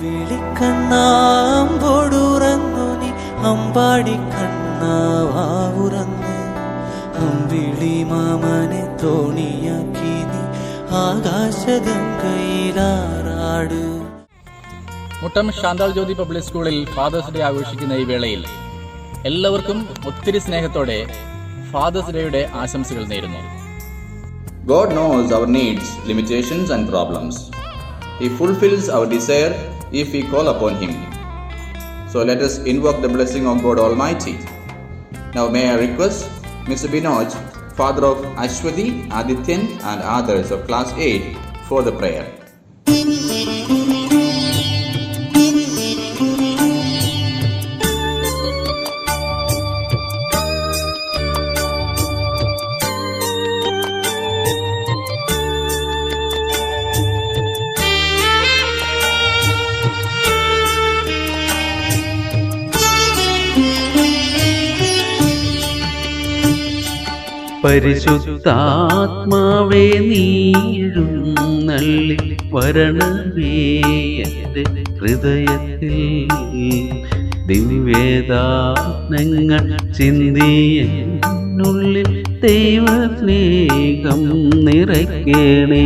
വിളിക്കണ്ണാമ്പോടുറങ്ങു നീ അമ്പാടി കണ്ണാവുറങ്ങ് അമ്പിളി മാമനെ തോണിയാക്കി നീ ആകാശഗംഗയിലാറാട്. മുട്ടം ശാന്താൾ ജ്യോതി പബ്ലിക് സ്കൂളിൽ ഫാദേഴ്സ് ഡേ ആഘോഷിക്കുന്ന ഈ വേളയിൽ എല്ലാവർക്കും ഒത്തിരി സ്നേഹത്തോടെ ഫാദേഴ്സ് ഡേയുടെ ആശംസകൾ നേരുന്നു. God knows our needs, limitations and problems. He fulfills our desire if we call upon Him. So let us invoke the blessing of God Almighty. Now may I request Mr. Binoj, father of Ashwati, Adityan and others of class 8 for the prayer. പരിശുദ്ധാത്മാവേ നീഴുന്നള്ളി വരണമേ എൻ്റെ ഹൃദയത്തിൽ ദിവ്യദാനങ്ങൾ ചിന്തിയെന്നുള്ളിൽ ദൈവസ്നേഹം നിറയ്ക്കണേ.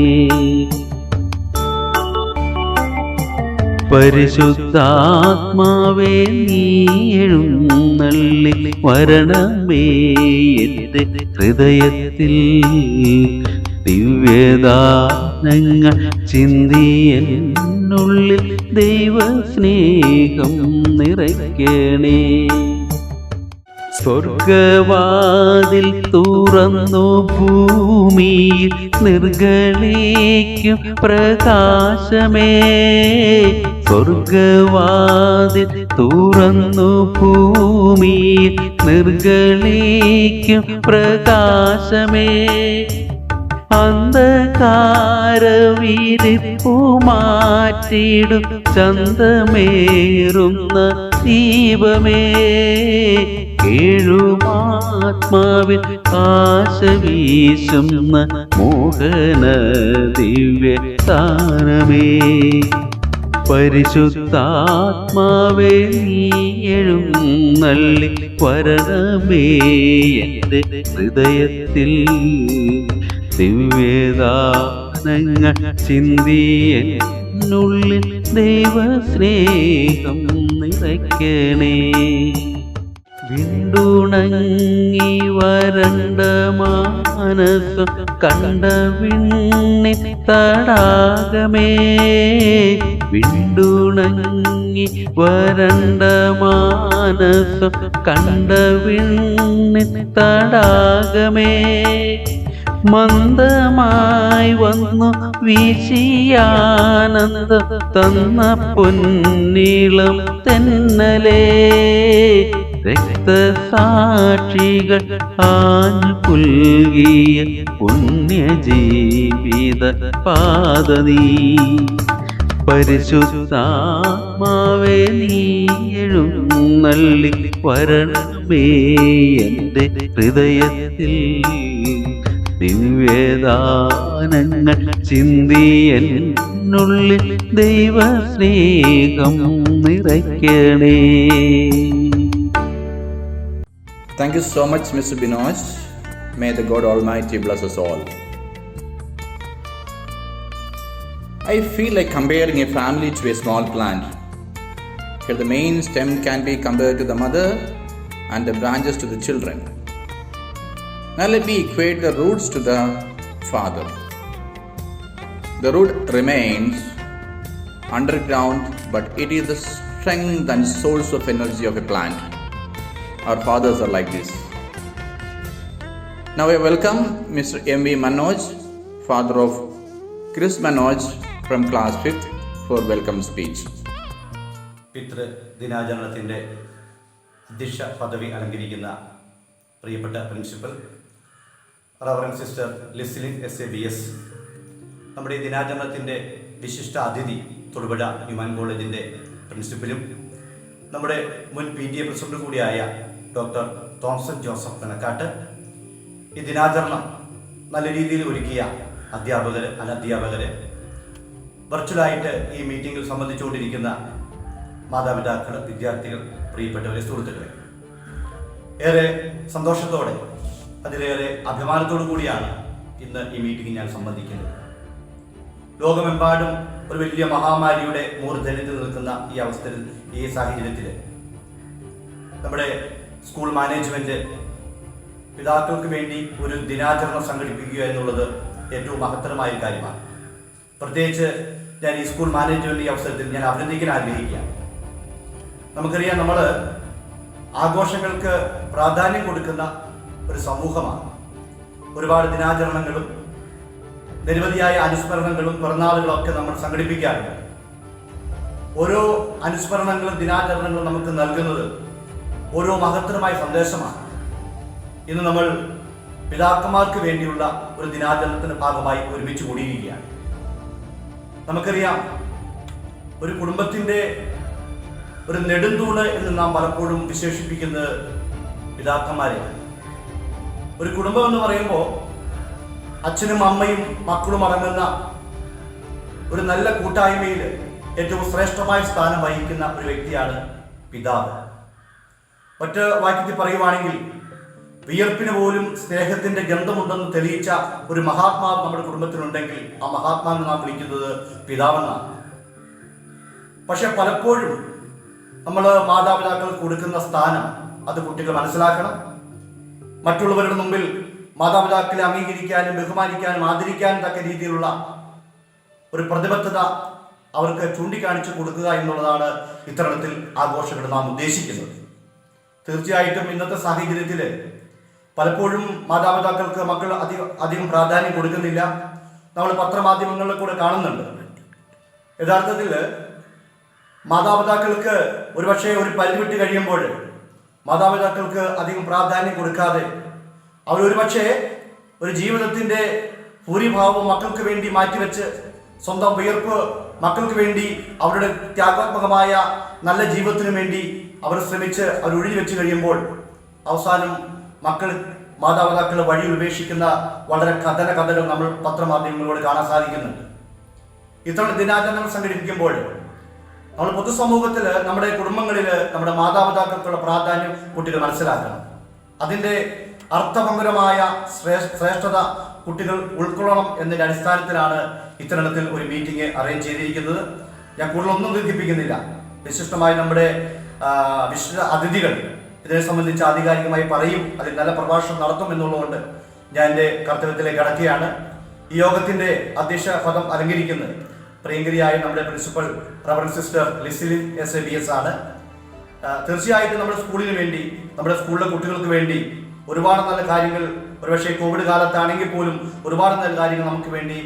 പരിശുദ്ധാത്മാവേ നീഴുന്നള്ളി വരണമേ എൻ്റെ ഹൃദയത്തിൽ ദിവ്യദാനങ്ങൾ ചിന്തിയെന്നുള്ളിൽ ദൈവസ്നേഹം നിറയ്ക്കണേ. സ്വർഗവാതിൽ തുറന്നു ഭൂമിയിൽ നിർഗളിക്കും പ്രകാശമേ. സ്വർഗവാതിൽ തുറന്നു ഭൂമിയിൽ നിർഗളിക്കും പ്രകാശമേ. അന്ധകാരവിരിപ്പു മാറ്റിടും ചന്തമേറുന്ന ദീപമേ. കേഴുമാത്മാവിൽ ആശവീശുന്ന മോഹന ദിവ്യ താരമേ. പരിശുദ്ധാത്മാവേ നീഴുന്നള്ളി വരണമേ എൻ്റെ ഹൃദയത്തിൽ ദിവ്യദാനങ്ങൾ ചിന്തിയെന്നുള്ളിൽ ദൈവസ്നേഹം നിറയ്ക്കണേ. വിണ്ടുണങ്ങി വരണ്ട മാനസം കണ്ട വിണ്ണിൻ തടാകമേ. വിണ്ടുണങ്ങി വരണ്ട മാനസം കണ്ട വിണ്ണിൻ തടാകമേ. മന്ദമായി വന്നു വീശിയാനന്ദം തന്ന പൊന്നീളം തെന്നലേ. രക്തസാക്ഷികൾ ആഞ്ഞു പുൽകിയ പുണ്യജീവിത പാദനീ. പരിശുദ്ധാത്മാവേ നീഴുന്നള്ളി വരണമേ എൻ്റെ ഹൃദയത്തിൽ ദിവ്യദാനങ്ങൾ ചിന്തിയെന്നുള്ളിൽ ദൈവസ്നേഹം നിറയ്ക്കണേ. Thank you so much, Mr. Binoj. May the God Almighty bless us all. I feel like comparing a family to a small plant. Here the main stem can be compared to the mother and the branches to the children. Now let me equate the roots to the father. The root remains underground, but it is the strength and source of energy of a plant. Our fathers are like this. Now I welcome Mr. M.V. Manoj, father of Chris Manoj from class 5th for welcome speech. പിതൃ ദിനാചരണത്തിൻ്റെ അധ്യക്ഷ പദവി അലങ്കരിക്കുന്ന പ്രിയപ്പെട്ട principal reverend sister Lizlin SABS, നമ്മുടെ ഈ ദിനാചരണത്തിൻ്റെ വിശിഷ്ട അതിഥി Thodupuzha human കോളേജിൻ്റെ പ്രിൻസിപ്പലും നമ്മുടെ മുൻ PTA പ്രസിഡന്റ് കൂടിയായ ഡോക്ടർ തോംസൺ ജോസഫ് കണക്കാട്ട്, ഈ ദിനാചരണം നല്ല രീതിയിൽ ഒരുക്കിയ അധ്യാപകർ, അനധ്യാപകർ, വെർച്വലായിട്ട് ഈ മീറ്റിങ്ങിൽ സംബന്ധിച്ചുകൊണ്ടിരിക്കുന്ന മാതാപിതാക്കൾ, വിദ്യാർത്ഥികൾ, പ്രിയപ്പെട്ടവരെ, സുഹൃത്തുക്കളെ, ഏറെ സന്തോഷത്തോടെ, അതിലേറെ അഭിമാനത്തോടു കൂടിയാണ് ഇന്ന് ഈ മീറ്റിംഗിൽ ഞാൻ സംബന്ധിക്കുന്നത്. ലോകമെമ്പാടും ഒരു വലിയ മഹാമാരിയുടെ മൂർധന്യത്തിൽ നിൽക്കുന്ന ഈ അവസ്ഥയിൽ, ഈ സാഹചര്യത്തിൽ നമ്മുടെ സ്കൂൾ മാനേജ്മെൻറ്റ് പിതാക്കൾക്ക് വേണ്ടി ഒരു ദിനാചരണം സംഘടിപ്പിക്കുക എന്നുള്ളത് ഏറ്റവും മഹത്തരമായ കാര്യമാണ്. പ്രത്യേകിച്ച് ഞാൻ ഈ സ്കൂൾ മാനേജ്മെൻറ്റ് ഈ അവസരത്തിൽ ഞാൻ അഭിനന്ദിക്കാൻ ആഗ്രഹിക്കുകയാണ്. നമുക്കറിയാം, നമ്മൾ ആഘോഷങ്ങൾക്ക് പ്രാധാന്യം കൊടുക്കുന്ന ഒരു സമൂഹമാണ്. ഒരുപാട് ദിനാചരണങ്ങളും നിരവധിയായ അനുസ്മരണങ്ങളും പിറന്നാളുകളും ഒക്കെ നമ്മൾ സംഘടിപ്പിക്കാറുണ്ട്. ഓരോ അനുസ്മരണങ്ങളും ദിനാചരണങ്ങളും നമുക്ക് നൽകുന്നത് ഓരോ മഹത്തരമായ സന്ദേശമാണ്. ഇന്ന് നമ്മൾ പിതാക്കന്മാർക്ക് വേണ്ടിയുള്ള ഒരു ദിനാചരണത്തിന്റെ ഭാഗമായി ഒരുമിച്ച് കൂടിയിരിക്കുകയാണ്. നമുക്കറിയാം, ഒരു കുടുംബത്തിന്റെ ഒരു നെടുന്തൂണ് എന്ന് നാം പലപ്പോഴും വിശേഷിപ്പിക്കുന്നത് പിതാക്കന്മാരെയാണ്. ഒരു കുടുംബം എന്ന് പറയുമ്പോൾ അച്ഛനും അമ്മയും മക്കളും അടങ്ങുന്ന ഒരു നല്ല കൂട്ടായ്മയിൽ ഏറ്റവും ശ്രേഷ്ഠമായ സ്ഥാനം വഹിക്കുന്ന ഒരു വ്യക്തിയാണ് പിതാവ്. ഒറ്റ വാക്യത്തിൽ പറയുവാണെങ്കിൽ, വിയർപ്പിന് പോലും സ്നേഹത്തിന്റെ ഗന്ധമുണ്ടെന്ന് തെളിയിച്ച ഒരു മഹാത്മാവ് നമ്മുടെ കുടുംബത്തിലുണ്ടെങ്കിൽ ആ മഹാത്മാവിനെ നാം വിളിക്കുന്നത് പിതാവെന്നാണ്. പക്ഷെ പലപ്പോഴും നമ്മൾ മാതാപിതാക്കൾക്ക് കൊടുക്കുന്ന സ്ഥാനം അത് കുട്ടികൾ മനസ്സിലാക്കണം. മറ്റുള്ളവരുടെ മുമ്പിൽ മാതാപിതാക്കളെ അംഗീകരിക്കാനും ബഹുമാനിക്കാനും ആദരിക്കാനും തക്ക രീതിയിലുള്ള ഒരു പ്രതിബദ്ധത അവർക്ക് ചൂണ്ടിക്കാണിച്ചു കൊടുക്കുക എന്നുള്ളതാണ് ഇത്തരത്തിൽ ആഘോഷങ്ങൾ നാം ഉദ്ദേശിക്കുന്നത്. തീർച്ചയായിട്ടും ഇന്നത്തെ സാഹചര്യത്തിൽ പലപ്പോഴും മാതാപിതാക്കൾക്ക് മക്കൾ അധികം പ്രാധാന്യം കൊടുക്കുന്നില്ല. നമ്മൾ പത്രമാധ്യമങ്ങളിൽ കൂടെ കാണുന്നുണ്ട്. യഥാർത്ഥത്തിൽ മാതാപിതാക്കൾക്ക് ഒരുപക്ഷെ ഒരു പരിധി വിട്ട് കഴിയുമ്പോൾ മാതാപിതാക്കൾക്ക് അധികം പ്രാധാന്യം കൊടുക്കാതെ അവരൊരുപക്ഷെ ഒരു ജീവിതത്തിൻ്റെ ഭൂരിഭാവം മക്കൾക്ക് വേണ്ടി മാറ്റിവെച്ച് സ്വന്തം വിയർപ്പ് മക്കൾക്ക് വേണ്ടി അവരുടെ ത്യാഗാത്മകമായ നല്ല ജീവിതത്തിനു വേണ്ടി അവർ ശ്രമിച്ച് അവർ ഒഴിഞ്ഞു വെച്ച് കഴിയുമ്പോൾ അവസാനം മാതാപിതാക്കൾ വഴിയിൽ ഉപേക്ഷിക്കുന്ന വളരെ കഥകൾ നമ്മൾ പത്രമാധ്യമങ്ങളിലൂടെ കാണാൻ സാധിക്കുന്നുണ്ട്. ഇത്തരം ദിനാചരണങ്ങൾ സംഘടിപ്പിക്കുമ്പോൾ നമ്മൾ പൊതുസമൂഹത്തിൽ, നമ്മുടെ കുടുംബങ്ങളിൽ നമ്മുടെ മാതാപിതാക്കൾക്കുള്ള പ്രാധാന്യം കുട്ടികൾ മനസ്സിലാക്കണം. അതിൻ്റെ അർത്ഥഭംഗരമായ ശ്രേഷ്ഠത കുട്ടികൾ ഉൾക്കൊള്ളണം എന്നതിൻ്റെ അടിസ്ഥാനത്തിലാണ് ഇത്തരണത്തിൽ ഒരു മീറ്റിംഗ് അറേഞ്ച് ചെയ്തിരിക്കുന്നത്. ഞാൻ കൂടുതലൊന്നും ദീർഘിപ്പിക്കുന്നില്ല. വിശിഷ്ടമായി നമ്മുടെ വിശിഷ്ട അതിഥികൾ ഇതിനെ സംബന്ധിച്ച് ആധികാരികമായി പറയും, അതിൽ നല്ല പ്രഭാഷണം നടത്തും എന്നുള്ളതുകൊണ്ട് ഞാൻ എൻ്റെ കർത്തവ്യത്തിലേക്ക് കടക്കുകയാണ്. ഈ യോഗത്തിൻ്റെ അധ്യക്ഷ പദം അലങ്കരിക്കുന്നത് പ്രിയങ്കരിയായ നമ്മുടെ പ്രിൻസിപ്പൽ റവറൻഡ് സിസ്റ്റർ ലിസിലിൻ SABS ആണ്. തീർച്ചയായിട്ടും നമ്മുടെ സ്കൂളിന് വേണ്ടി, നമ്മുടെ സ്കൂളിലെ കുട്ടികൾക്ക് വേണ്ടി ഒരുപാട് നല്ല കാര്യങ്ങൾ, ഒരുപക്ഷെ കോവിഡ് കാലത്താണെങ്കിൽ പോലും ഒരുപാട് നല്ല കാര്യങ്ങൾ നമുക്ക് വേണ്ടി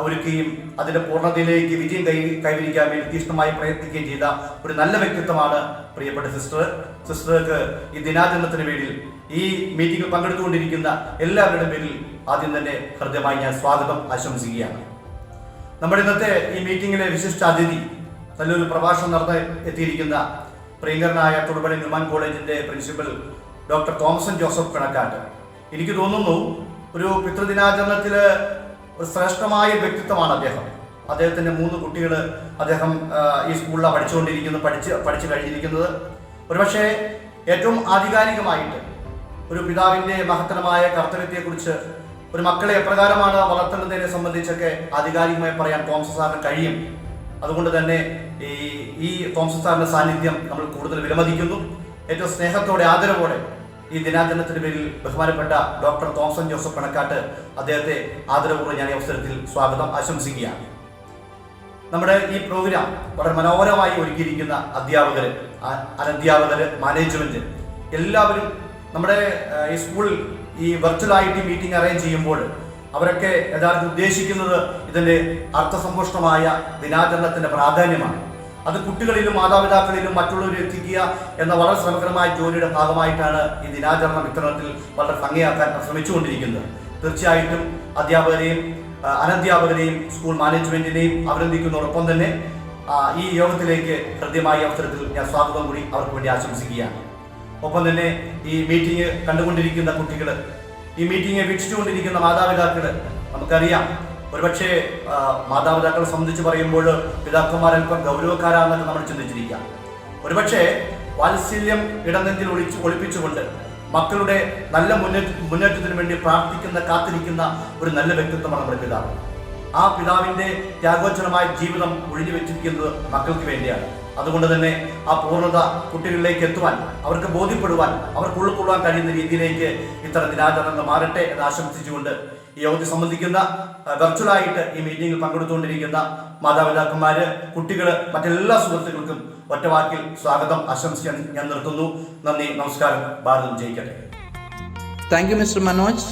ഒരുക്കുകയും അതിൻ്റെ പൂർണ്ണതയിലേക്ക് വിജയം കൈവരിക്കാൻ വേണ്ടി തീഷ്ണമായി പ്രയത്നിക്കുകയും ചെയ്ത ഒരു നല്ല വ്യക്തിത്വമാണ് പ്രിയപ്പെട്ട സിസ്റ്റർക്ക് ഈ ദിനാചരണത്തിന് വേണ്ടി ഈ മീറ്റിംഗിൽ പങ്കെടുത്തുകൊണ്ടിരിക്കുന്ന എല്ലാവരുടെയും പേരിൽ ആദ്യം തന്നെ ഹൃദ്യമായി ഞാൻ സ്വാഗതം ആശംസിക്കുകയാണ്. നമ്മുടെ ഇന്നത്തെ ഈ മീറ്റിംഗിലെ വിശിഷ്ട അതിഥി, നല്ലൊരു പ്രഭാഷണം നടത്തി എത്തിയിരിക്കുന്ന പ്രിയങ്കരനായ തൊടുപുഴ ന്യൂമാൻ കോളേജിൻ്റെ പ്രിൻസിപ്പൽ ഡോക്ടർ തോമസൻ ജോസഫ് കണക്കാട്ട്. എനിക്ക് തോന്നുന്നു ഒരു പിതൃദിനാചരണത്തിൽ ഒരു ശ്രേഷ്ഠമായ വ്യക്തിത്വമാണ് അദ്ദേഹം. അദ്ദേഹത്തിൻ്റെ 3 കുട്ടികൾ അദ്ദേഹം ഈ സ്കൂളിലാണ് പഠിച്ചു കഴിഞ്ഞിരിക്കുന്നത്. ഒരുപക്ഷെ ഏറ്റവും ആധികാരികമായിട്ട് ഒരു പിതാവിൻ്റെ മഹത്തരമായ കർത്തവ്യത്തെക്കുറിച്ച്, ഒരു മക്കളെ എപ്രകാരമാണ് വളർത്തേണ്ടതിനെ സംബന്ധിച്ചൊക്കെ ആധികാരികമായി പറയാൻ തോമസ് സാറിന് കഴിയും. അതുകൊണ്ട് തന്നെ ഈ തോമസ് സാറിൻ്റെ സാന്നിധ്യം നമ്മൾ കൂടുതൽ വിലമതിക്കുന്നു. ഏറ്റവും സ്നേഹത്തോടെ ആദരവോടെ ഈ ദിനാചരണത്തിന് പേരിൽ ബഹുമാനപ്പെട്ട ഡോക്ടർ തോമസൻ ജോസഫ് കണക്കാട്ട് അദ്ദേഹത്തെ ആദരപൂർവ്വം ഞാൻ ഈ അവസരത്തിൽ സ്വാഗതം ആശംസിക്കുകയാണ്. നമ്മുടെ ഈ പ്രോഗ്രാം വളരെ മനോഹരമായി ഒരുക്കിയിരിക്കുന്ന അധ്യാപകർ, അനധ്യാപകർ, മാനേജ്മെന്റ് എല്ലാവരും നമ്മുടെ ഈ സ്കൂളിൽ ഈ വെർച്വലായിട്ട് മീറ്റിംഗ് അറേഞ്ച് ചെയ്യുമ്പോൾ അവരൊക്കെ യഥാർത്ഥത്തിൽ ഉദ്ദേശിക്കുന്നത് ഇതിൻ്റെ അർത്ഥസമ്പുഷ്ടമായ ദിനാചരണത്തിൻ്റെ പ്രാധാന്യമാണ്. അത് കുട്ടികളിലും മാതാപിതാക്കളിലും മറ്റുള്ളവരെ എത്തിക്കുക എന്ന വളരെ ശ്രമകരമായ ജോലിയുടെ ഭാഗമായിട്ടാണ് ഈ ദിനാചരണം ഇത്തരത്തിൽ വളരെ ഭംഗിയാക്കാൻ ശ്രമിച്ചുകൊണ്ടിരിക്കുന്നത്. തീർച്ചയായിട്ടും അധ്യാപകരെയും അനധ്യാപകരെയും സ്കൂൾ മാനേജ്മെന്റിനെയും അഭിനന്ദിക്കുന്നതോടൊപ്പം തന്നെ ഈ യോഗത്തിലേക്ക് ഹൃദ്യമായ അവസരത്തിൽ ഞാൻ സ്വാഗതം കൂടി അവർക്ക് വേണ്ടി ആശംസിക്കുകയാണ്. ഒപ്പം തന്നെ ഈ മീറ്റിംഗ് കണ്ടുകൊണ്ടിരിക്കുന്ന കുട്ടികൾ, ഈ മീറ്റിംഗ് വീക്ഷിച്ചുകൊണ്ടിരിക്കുന്ന മാതാപിതാക്കൾ, നമുക്കറിയാം ഒരുപക്ഷെ മാതാപിതാക്കളെ സംബന്ധിച്ച് പറയുമ്പോൾ പിതാക്കന്മാരൽപ്പം ഗൗരവക്കാരാണെന്നൊക്കെ നമ്മൾ ചിന്തിച്ചിരിക്കാം. ഒരുപക്ഷെ വാത്സല്യം ഇടനെഞ്ചിൽ ഒളിപ്പിച്ചുകൊണ്ട് മക്കളുടെ നല്ല മുന്നേറ്റത്തിന് വേണ്ടി പ്രാർത്ഥിക്കുന്ന കാത്തിരിക്കുന്ന ഒരു നല്ല വ്യക്തിത്വമാണ് നമ്മുടെ പിതാവ്. ആ പിതാവിൻ്റെ ത്യാഗോജ്ജലമായ ജീവിതം ഒഴിഞ്ഞു വെച്ചിരിക്കുന്നത് മക്കൾക്ക് വേണ്ടിയാണ്. അതുകൊണ്ട് തന്നെ ആ പൂർണ്ണത കുട്ടികളിലേക്ക് എത്തുവാൻ, അവർക്ക് ബോധ്യപ്പെടുവാൻ, അവർക്ക് ഉൾക്കൊള്ളാൻ കഴിയുന്ന രീതിയിലേക്ക് ഇത്തരം ദിനാചരണങ്ങൾ മാറട്ടെ എന്ന് ആശംസിച്ചുകൊണ്ട് ഈ യോഗത്തിൽ സംബന്ധിക്കുന്ന വെർച്വലായിട്ട് ഈ മീറ്റിംഗിൽ പങ്കെടുത്തുകൊണ്ടിരിക്കുന്ന മാതാപിതാക്കന്മാര്, കുട്ടികൾ, മറ്റെല്ലാ സുഹൃത്തുക്കൾക്കും ഒറ്റവാക്കിൽ സ്വാഗതം ആശംസിക്കാൻ ഞാൻ നിർത്തുന്നു. നന്ദി, നമസ്കാരം. ഭാരതം ജയിക്കട്ടെ. Thank you mister Manoj.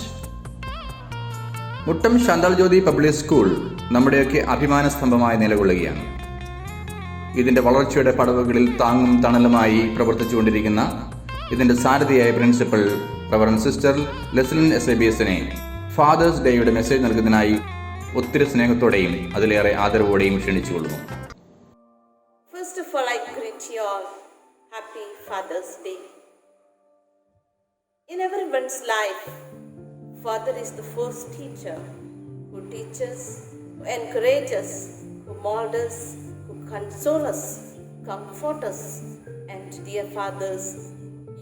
Muttom Shantal Jyothi public school നമ്മുടെയൊക്കെ അഭിമാന സ്തംഭമായി നിലകൊള്ളുകയാണ്. ഇതിൻ്റെ വളർച്ചയുടെ പടവുകളിൽ താങ്ങും തണലുമായി പ്രവർത്തിച്ചുകൊണ്ടിരിക്കുന്ന ഇതിൻ്റെ സാരഥിയായ principal reverend sister Leslin SABSനെ fathers ഡേയുടെ മെസ്സേജ് നൽകുന്നതിനായി ഒത്തിരി സ്നേഹത്തോടെയും അതിലേറെ ആദരവോടെയും ക്ഷണിച്ചുകൊള്ളുന്നു. First of all, I greet you all. Happy Father's Day. In everyone's life, Father is the first teacher who teaches, who encourages, who molds us, who consoles us, comforts us. And dear fathers,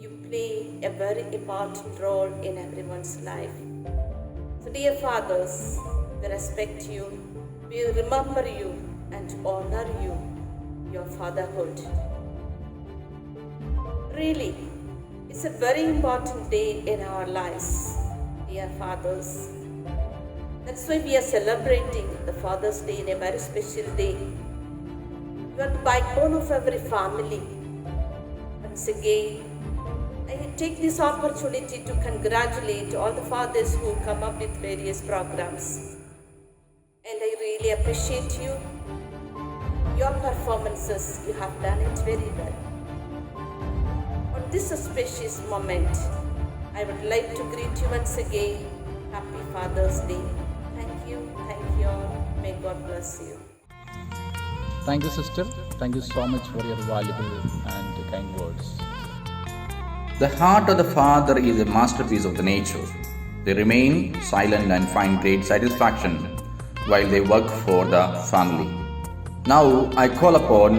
you play a very important role in everyone's life. So dear fathers, we respect you, we remember you and honor you, your fatherhood. Really, it's a very important day in our lives, dear fathers. That's why we are celebrating the Father's Day in a very special day. You are the backbone of every family. Once again, I take this opportunity to congratulate all the fathers who come up with various programs. And I really appreciate you. Your performances, you have done it very well. On this auspicious moment, I would like to greet you once again. Happy Father's Day. Thank you all. May God bless you. Thank you, sister. Thank you so much for your valuable and kind words. The heart of the father is a masterpiece of the nature. They remain silent and find great satisfaction while they work for the family. Now I call upon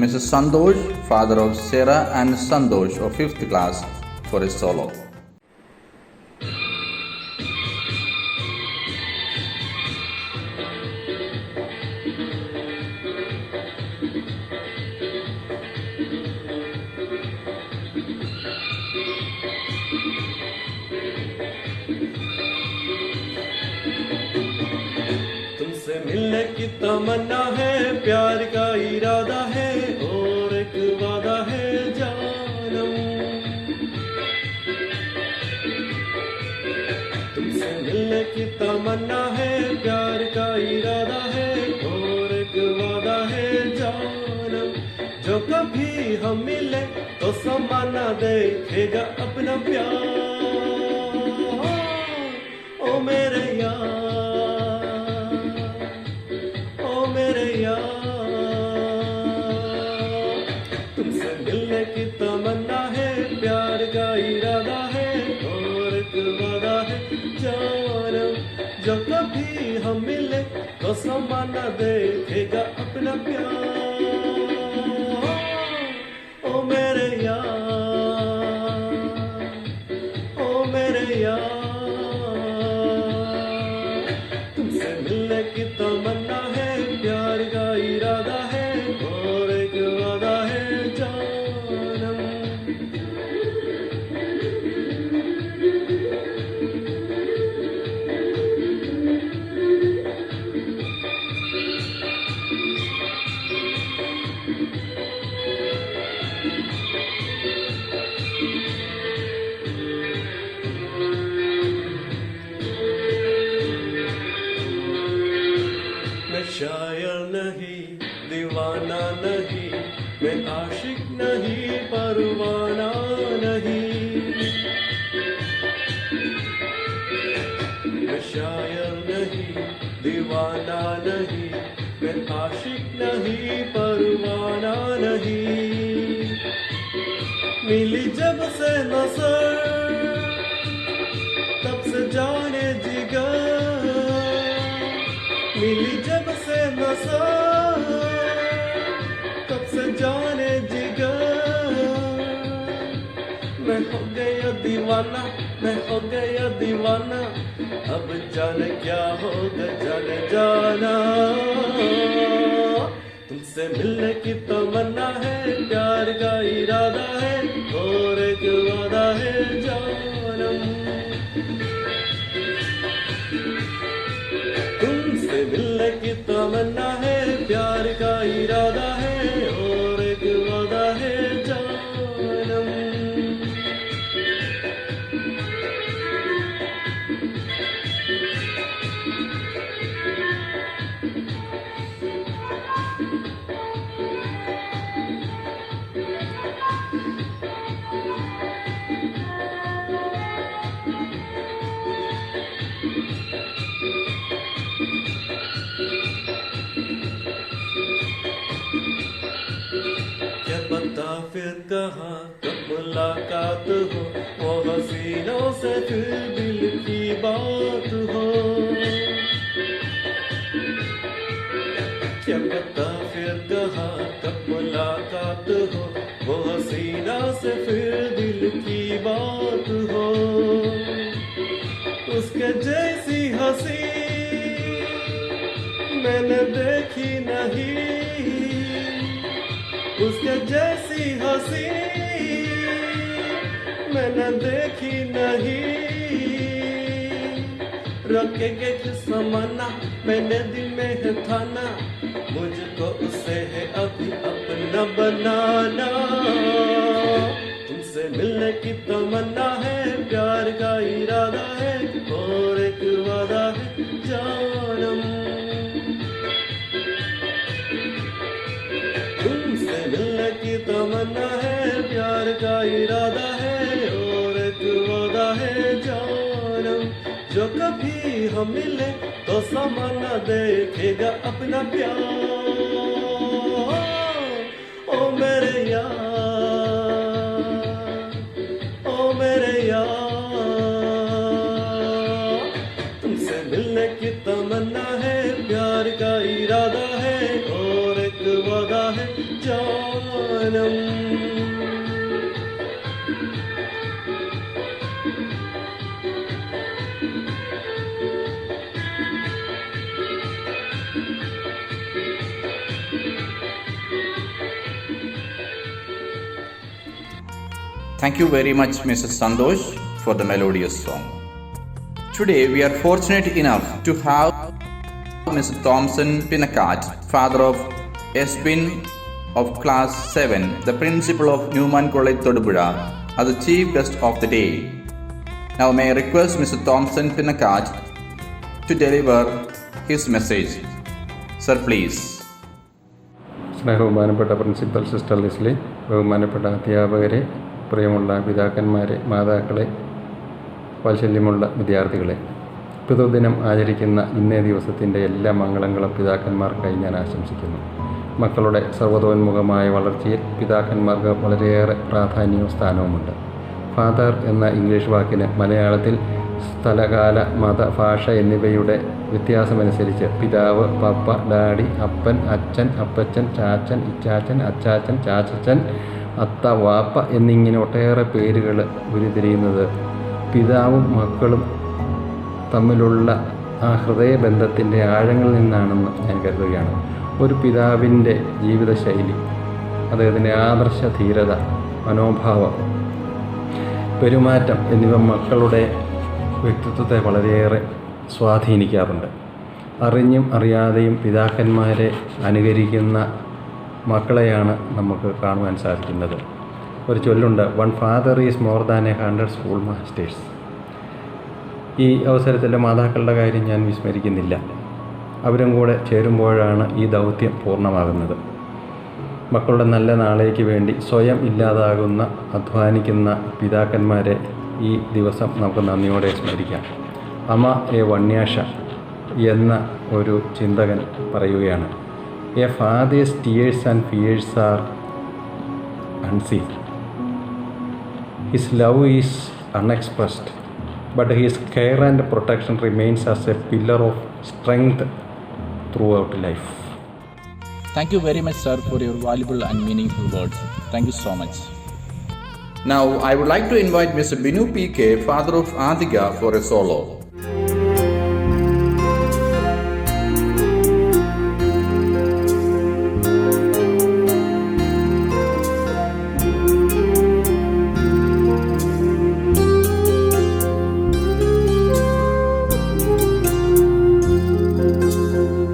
Mrs. Santosh, father of Sarah and Santosh of 5th class, for his solo. तुमसे मिलने की तमन्ना है, प्यार का इरादा है और एक वादा है जानम। तुमसे मिलने की तमन्ना है, प्यार का इरादा है और एक वादा है जानम। जो कभी हम मिले तो समाना देखेगा अपना प्यार। ओ मेरे यार, तुमसे मिलने की तमन्ना है, प्यार का इरादा है और एक वादा है जानम। जो कभी हम मिले तो समाना देखेगा अपना प्यार। ओ मेरे यार, ओ मेरे यार, तुमसे मिलने की तमन्ना है, प्यार का इरादा है और एक वादा है जानम। मैं शायर नहीं, दीवाना नहीं, मैं आशिक नहीं, परवाना नहीं। मैं शायर नहीं, दीवाना नहीं, मैं आशिक नहीं, परवाना नहीं। मिली जब से नजर तब से जाने जिगर, दीवाना, मैं हो गया दीवाना, अब जाने क्या होगा जाने जाना। तुमसे मिलने की तमन्ना है, प्यार का इरादा है, और एक वादा है जानम। तुमसे मिलने की तमन्ना है, प्यार का इरादा है, और एक वादा है जानम। क्या पता फिर कहाँ कब मुलाकात हो, वो हसीनों से फिर दिल की बात हो। क्या पता फिर कहाँ कब मुलाकात हो, वो हसीना से फिर दिल की बात हो। उसके जैसी हंसी मैंने देखी नहीं, उसके जैसी हंसी मैंने देखी नहीं। रखेंगे किस मना, मैंने दिल में है थाना, मुझको उसे है अभी अपना बनाना। तुमसे मिलने की तमन्ना है, प्यार का इरादा है, और एक वादा है जानम। तुमसे मिलने की तमन्ना है, प्यार का इरादा है, और एक वादा है जानम। जो कभी हम मिले तो समाना देखेगा अपना प्यार। ओ मेरे यार, ओ मेरे यार, तुमसे मिलने की तमन्ना है, प्यार का इरादा है, और एक वादा है जानम। Thank you very much, Mrs. Santosh, for the melodious song. Today, we are fortunate enough to have Mr. Thompson Pinnacat, father of Espin of Class 7, the principal of Newman College, Thodupuzha, as the chief guest of the day. Now, may I request Mr. Thompson Pinnacat to deliver his message. Sir, please. സ്നേഹബഹുമാനപ്പെട്ട principal sister Lisly, ബഹുമാനപ്പെട്ട അധ്യാപകരെ, പ്രിയമുള്ള പിതാക്കന്മാരെ, മാതാക്കളെ, വാത്സല്യമുള്ള വിദ്യാർത്ഥികളെ, പിതൃദിനം ആചരിക്കുന്ന ഇന്നേ ദിവസത്തിൻ്റെ എല്ലാ മംഗളങ്ങളും പിതാക്കന്മാർക്കായി ഞാൻ ആശംസിക്കുന്നു. മക്കളുടെ സർവ്വതോന്മുഖമായ വളർച്ചയിൽ പിതാക്കന്മാർക്ക് വളരെയേറെ പ്രാധാന്യവും സ്ഥാനവുമുണ്ട്. ഫാദർ എന്ന ഇംഗ്ലീഷ് വാക്കിന് മലയാളത്തിൽ സ്ഥലകാല, മത, ഭാഷ എന്നിവയുടെ വ്യത്യാസമനുസരിച്ച് പിതാവ്, പപ്പ, ഡാഡി, അപ്പൻ, അച്ഛൻ, അപ്പച്ചൻ, ചാച്ചൻ, ഇച്ചാച്ചൻ, അച്ചാച്ചൻ, ചാച്ചച്ചൻ, അത്ത, വാപ്പ എന്നിങ്ങനെ ഒട്ടേറെ പേരുകൾ ഉരുത്തിരിയുന്നത് പിതാവും മക്കളും തമ്മിലുള്ള ആ ഹൃദയബന്ധത്തിൻ്റെ ആഴങ്ങളിൽ നിന്നാണെന്ന് ഞാൻ കരുതുകയാണ്. ഒരു പിതാവിൻ്റെ ജീവിതശൈലി, അദ്ദേഹത്തിൻ്റെ ആദർശ ധീരത, മനോഭാവം, പെരുമാറ്റം എന്നിവ മക്കളുടെ വ്യക്തിത്വത്തെ വളരെയേറെ സ്വാധീനിക്കാറുണ്ട്. അറിഞ്ഞും അറിയാതെയും പിതാക്കന്മാരെ അനുകരിക്കുന്ന മക്കളെയാണ് നമുക്ക് കാണുവാൻ സാധിക്കുന്നത്. ഒരു ചൊല്ലുണ്ട്, 1 father is more than 100 school masters. ഈ അവസരത്തിൽ മാതാക്കളുടെ കാര്യം ഞാൻ വിസ്മരിക്കുന്നില്ല. അവരും കൂടെ ചേരുമ്പോഴാണ് ഈ ദൗത്യം പൂർണ്ണമാകുന്നത്. മക്കളുടെ നല്ല നാളേക്ക് വേണ്ടി സ്വയം ഇല്ലാതാകുന്ന, അധ്വാനിക്കുന്ന പിതാക്കന്മാരെ ഈ ദിവസം നമുക്ക് നന്ദിയോടെ സ്മരിക്കാം. അമ എ വന്യാഷ എന്ന ഒരു ചിന്തകൻ പറയുകയാണ്, a father's tears and fears are unseen. His love is unexpressed, but his care and protection remains as a pillar of strength throughout life. Thank you very much, sir, for your valuable and meaningful words. Thank you so much. Now, I would like to invite Mr. Binu PK, father of Adhika, for a solo.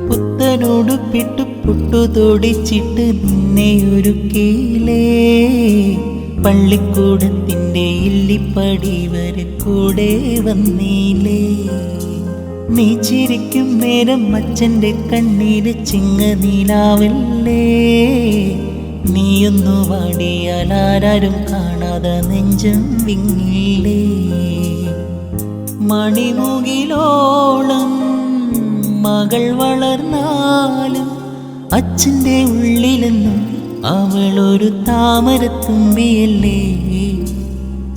പുത്തനോടുപ്പിട്ടു പുട്ടുതൊടിച്ചിട്ട് നിന്നെ ഒരുക്കിയിലേ, പള്ളിക്കൂടത്തിൻ്റെ ഇല്ലിപ്പടി വരെ കൂടെ വന്നില്ലേ. നീ ചിരിക്കും നേരം അച്ഛൻ്റെ കണ്ണീര് ചിങ്ങനീലാവല്ലേ. നീയൊന്നു വാടിയാൽ ആരാരും കാണാതെ നെഞ്ചും വിങ്ങില്ലേ. മണിമുകിലോളം മകൾ വളർന്നാലും അച്ഛൻ്റെ ഉള്ളിലെന്നും അവളൊരു താമരത്തുമ്പിയല്ലേ.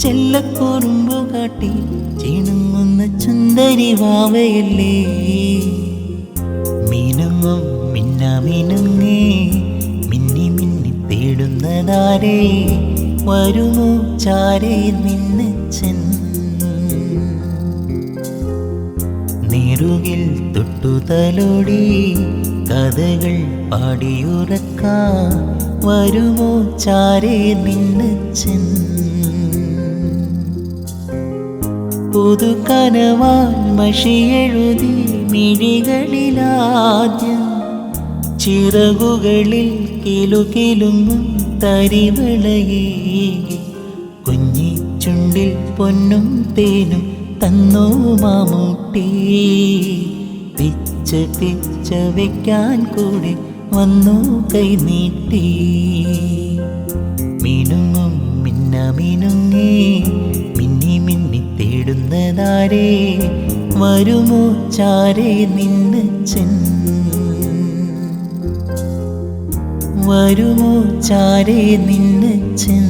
ചെല്ലക്കുറുമ്പു കാട്ടി ചിണുങ്ങുന്ന ചുന്ദരി വാവയല്ലേ. മിനുങ്ങും മിന്നമിനുങ്ങേ മിന്നി മിന്നി തേടുന്നതാരേ, വരുമോ ചാരേ നിന്നച്ഛൻ. നെറുകിൽ തൊട്ടുതലോടി കഥകൾ പാടിയുറക്കാൻ, വരുമോ ചാരേ നിന്നച്ഛൻ. പുതുകനവാൽ മഷിയെഴുതി മിഴികളിലാദ്യം, ചിറകുകളിൽ കിലുകിലുങ്ങും തരിവളയേ. കുഞ്ഞിച്ചുണ്ടിൽ പൊന്നും തേനും തന്നോ മാമൂട്ടി, പിച്ച പിച്ച വയ്ക്കാൻ കൂടെ വന്നു കൈനീട്ടി. മിനുങ്ങും മിന്നമിനുങ്ങേ മിന്നി മിന്നി തേടുന്നതാരേ, വരുമോ ചാരേ നിന്നച്ഛൻ. വരുമോ ചാരേ നിന്നച്ഛൻ.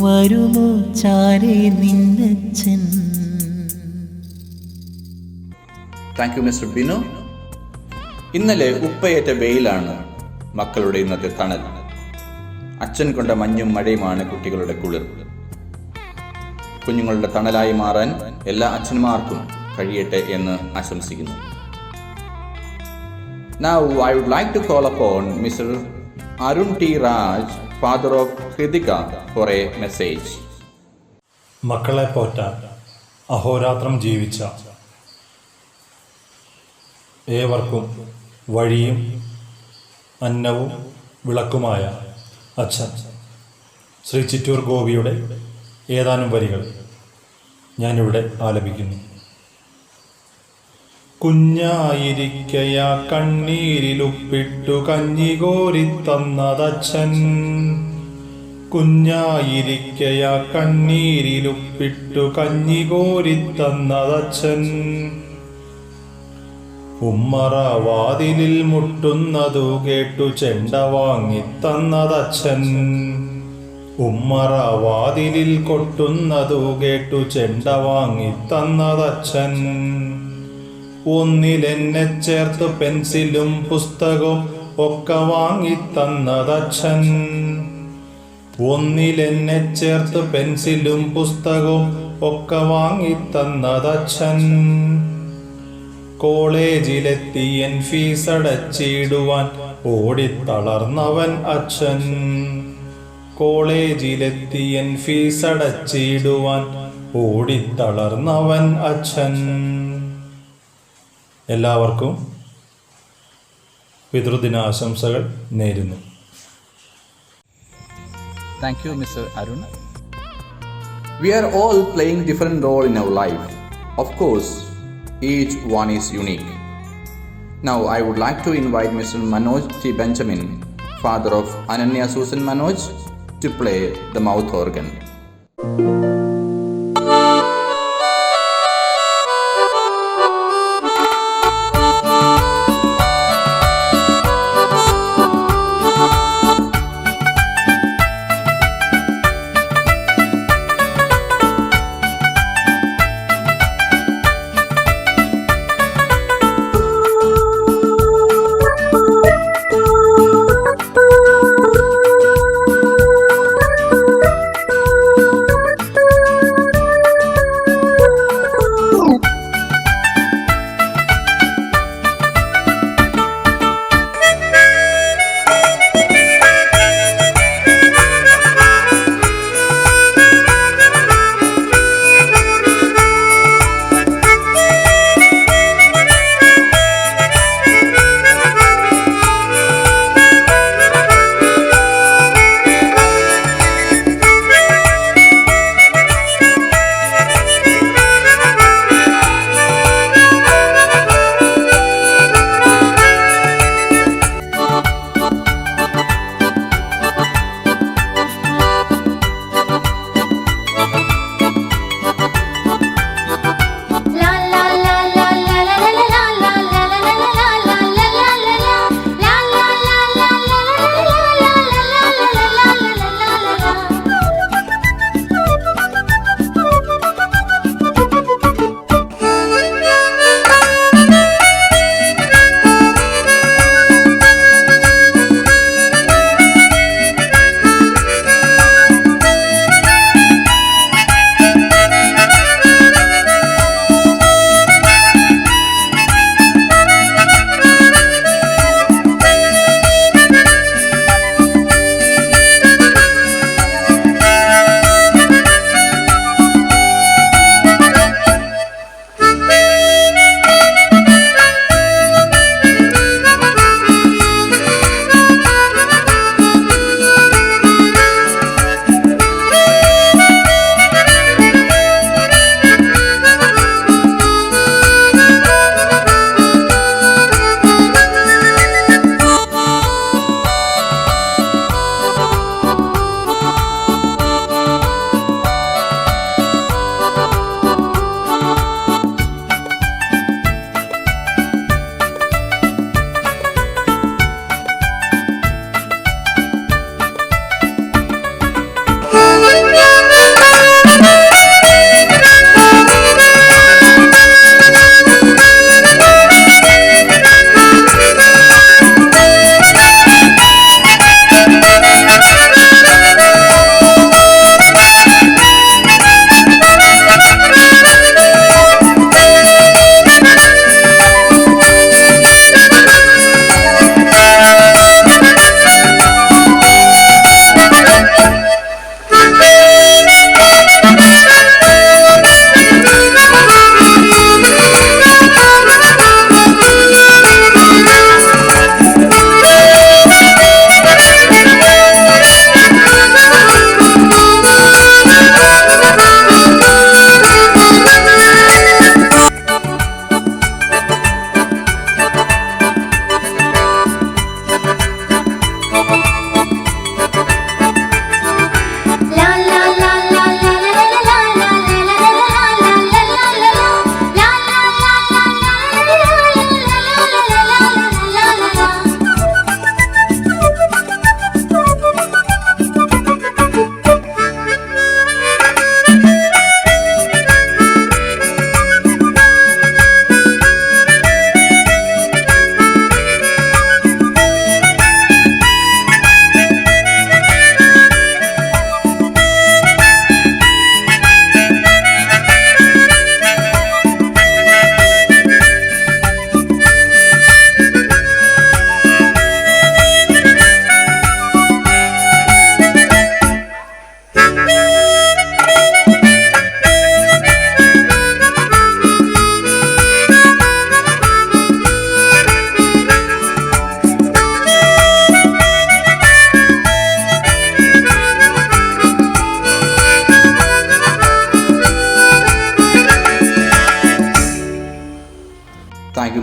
വരുമോ ചാരേ നിന്നച്ഛൻ. Thank you mister Binu. ഇന്നലെ ഉപ്പയേറ്റ വെയിലാണ് മക്കളുടെ ഇന്നത്തെ തണൽ. അച്ഛൻ കൊണ്ട മഞ്ഞും മഴയുമാണ് കുട്ടികളുടെ കുളിർ. കുഞ്ഞുങ്ങളുടെ തണലായി മാറാൻ എല്ലാ അച്ഛന്മാർക്കും കഴിയട്ടെ എന്ന് ആശംസിക്കുന്നു. Now I would like to call upon Mr. Arun T. Raj, father of Hridika, for a message. മക്കളെ പോറ്റാൻ അഹോരാത്രം ജീവിച്ച ഏവർക്കും വഴിയും അന്നവും വിളക്കുമായ അച്ഛൻ ശ്രീ ചിറ്റൂർ ഗോപിയുടെ ഏതാനും വരികൾ ഞാനിവിടെ ആലപിക്കുന്നു. കുഞ്ഞായിരിക്കയ കണ്ണീരിലുപ്പിട്ടു കഞ്ഞി കോരിത്തന്നതച്ഛൻ. കുഞ്ഞായിരിക്കയ കണ്ണീരിലുപ്പിട്ടു കഞ്ഞി കോരിത്തന്നതച്ഛൻ. ഉമ്മറ വാതിലിൽ മുട്ടുന്നതു കേട്ടു ചെണ്ട വാങ്ങിത്തന്നതച്ഛൻ. ഉമ്മറ വാതിലിൽ കൊട്ടുന്നതു കേട്ടു ചെണ്ട വാങ്ങിത്തന്നതച്ഛൻ. ഒന്നിലെന്നെ ചേർത്ത് പെൻസിലും പുസ്തകവും ഒക്കെ വാങ്ങിത്തന്നതച്ഛൻ. ഒന്നിലെന്നെ ചേർത്ത് പെൻസിലും പുസ്തകവും ഒക്കെ വാങ്ങിത്തന്നതച്ഛൻ. കോളേജിലെത്തി എൻ ഫീസ് അടച്ചിടുവാൻ ഓടിത്തളർന്നവൻ അച്ഛൻ. കോളേജിലെത്തി എൻ ഫീസ് അടച്ചിടുവാൻ ഓടിത്തളർന്നവൻ അച്ഛൻ. എല്ലാവർക്കും പിതൃദിനാശംസകൾ നേരുന്നു. Thank you, Mr. Arun. We are all playing different role in our life. Of course, each one is unique. Now I would like to invite Mr. Manoj T. Benjamin, father of Ananya Susan Manoj, to play the mouth organ.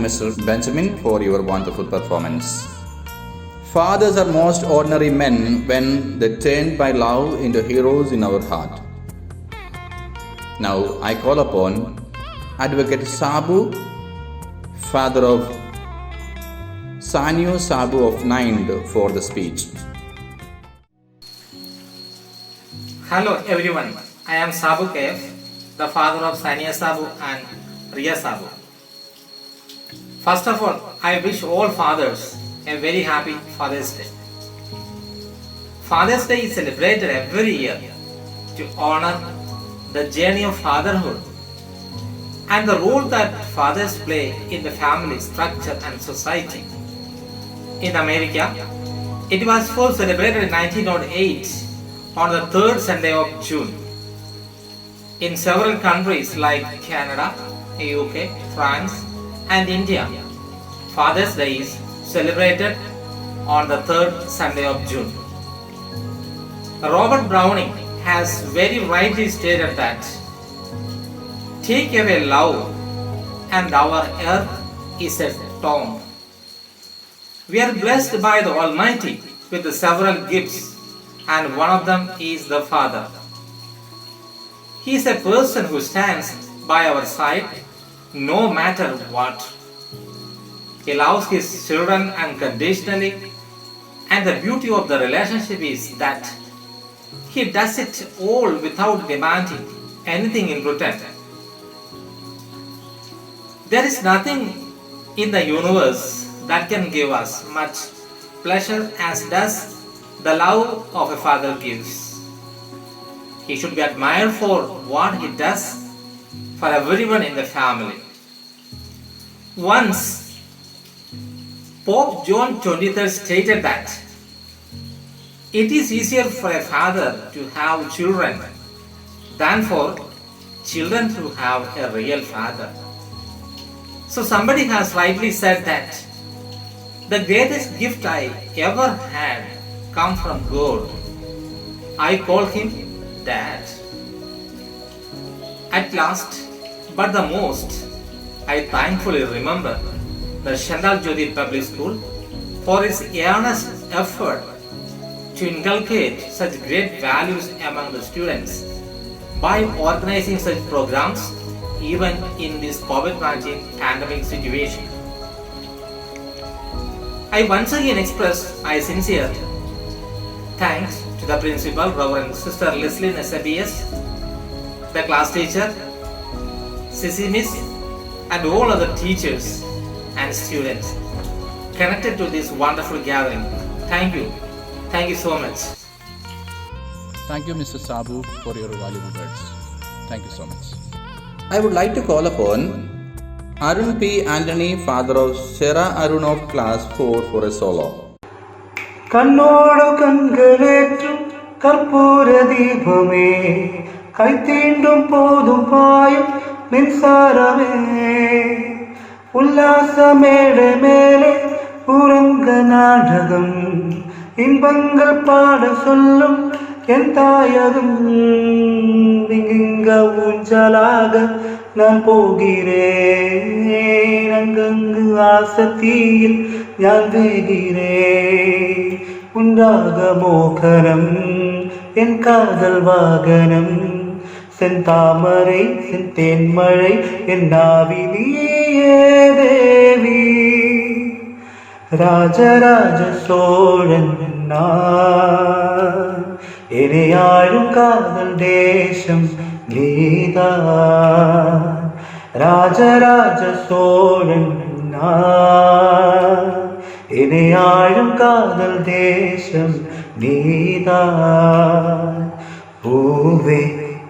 Mr. Benjamin, for your wonderful performance. Fathers are most ordinary men when they turn by love into heroes in our heart. Now I call upon Advocate Sabu, father of Sanyo Sabu of Nind, for the speech. Hello everyone, I am Sabu Kef, the father of Sania Sabu and Ria Sabu. First of all, I wish all fathers a very happy Father's Day. Father's Day is celebrated every year to honor the journey of fatherhood and the role that fathers play in the family structure and society. In America, it was first celebrated in 1908 on the third Sunday of June. In several countries like Canada, UK, France and India, Father's Day is celebrated on the third Sunday of June. Robert Browning has very rightly stated that take away love and our earth is a tomb. We are blessed by the Almighty with the several gifts, and one of them is the Father. He is a person who stands by our side no matter what. He loves his children unconditionally, and the beauty of the relationship is that he does it all without demanding anything in return. There is nothing in the universe that can give us much pleasure as does the love of a father gives. He should be admired for what he does for everyone in the family. Once, Pope John XXIII stated that it is easier for a father to have children than for children to have a real father. So somebody has rightly said that the greatest gift I ever had come from God. I call him Dad. At last, but the most, I thankfully remember the Chandal Jyoti Public School for its earnest effort to inculcate such great values among the students by organizing such programs even in this COVID-19 pandemic situation. I once again express my sincere thanks to the principal, Reverend Sister Leslie Nesabias, the class teacher, Sissy Miss, and all other teachers and students connected to this wonderful gathering. Thank you. Thank you so much. Thank you, Mr. Sabu, for your valuable words. Thank you so much. I would like to call upon Arun P. Anthony, father of Sarah Arun of class 4, for a solo. கண்ணோடு கண்களேற்றும் கற்பூர தீபமே, கை தீண்டும் போதும் பாயும் மின்சாரமே, உல்லாச மேடை மேலே உறங்க நாடகம், இன்பங்கள் பாட சொல்லும் என் தாயகம், இங்கிங்க ஊஞ்சலாக நான் போகிறேன், அங்கங்கு ஆசத்தியில் ஞான் வேகிறேன், உண்டாக மோகனம் என் காதல் வாகனம், செந்தாமரை செந்தேன்மழை என் நாவினியே தேவி, ராஜராஜ சோழன் நான், இணையாழும் காதல் தேசம் நீதான், ராஜராஜ சோழன் நான், இணையாழும் காதல் தேசம் நீதான், பூவே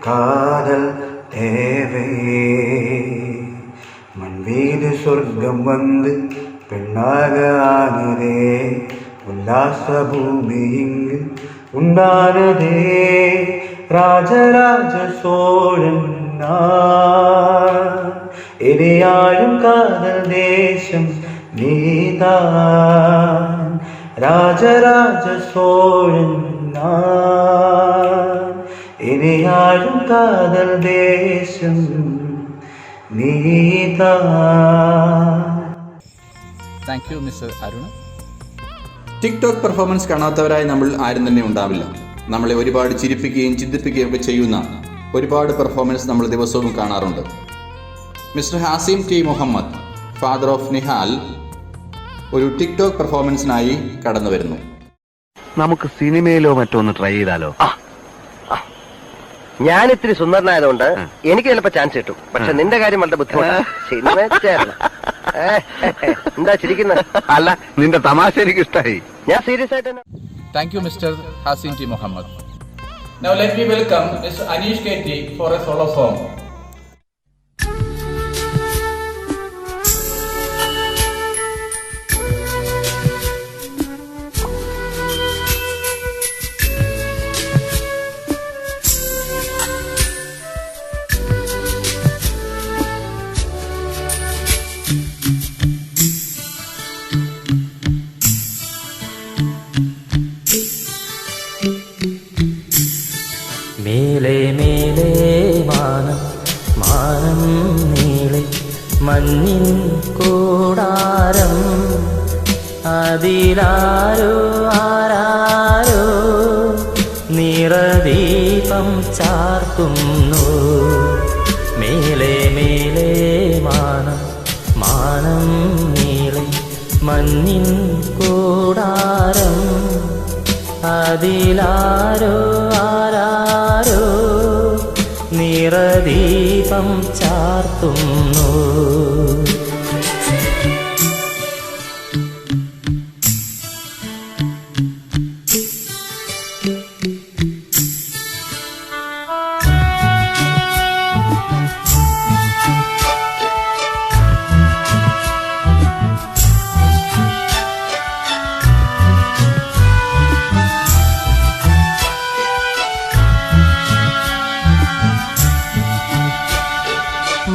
காதல் தேவை, மண் மீது சொர்க்கம் வந்து பெண்ணாக ஆனதே, உல்லாச பூமி இங்கு உண்டானதே, ராஜராஜ சோழன் நான், இணையாழும் காதல் தேசம் நீதான், ராஜராஜ சோழன் நான், இணையாழும் காதல் தேசம் நீதான். Thank you mister Arun. TikTok performance കാണാത്തവരായി നമ്മൾ ആരും തന്നെ ഉണ്ടാവില്ല. നമ്മളെ ഒരുപാട് ചിരിപ്പിക്കുകയും ചിന്തിപ്പിക്കുകയും ഒക്കെ ചെയ്യുന്ന ഒരുപാട് പെർഫോമൻസ് നമ്മൾ ദിവസവും കാണാറുണ്ട്. Mister Hasim T Muhammad, father of Nihal, ഒരു ടിക്ടോക്ക് പെർഫോമൻസിനായി കടന്നു വരുന്നു. നമുക്ക് സിനിമയിലോ മറ്റോ ഒന്ന് ട്രൈ ചെയ്താലോ? ഞാൻ ഇത്തിരി സുന്ദരനായതുകൊണ്ട് എനിക്ക് ചിലപ്പോ ചാൻസ് കിട്ടും. പക്ഷെ നിന്റെ കാര്യം വളരെ ബുദ്ധിമുട്ടാണ്. എന്താ ചിരിക്കുന്നത്? അല്ല, നിന്റെ തമാശ എനിക്ക് ഇഷ്ടായി. ഞാൻ സീരിയസ് ആയിട്ട് തന്നെ. Thank you mister Hasim T Muhammad. Now let me welcome Mr. Anish KT for a solo song. മേലെ മേലെ മാനം മാനം നീളെ മഞ്ഞിൻ കൂടാരം അതിലാരോ ആരാരോ നിറദീപം ചാർത്തുന്നു. മേലെ മേലെ മാനം മാനം നീളെ മഞ്ഞിൻ കൂടാരം അതിലാരോ ആരാരോ നിറദീപം ചാർത്തുന്നു.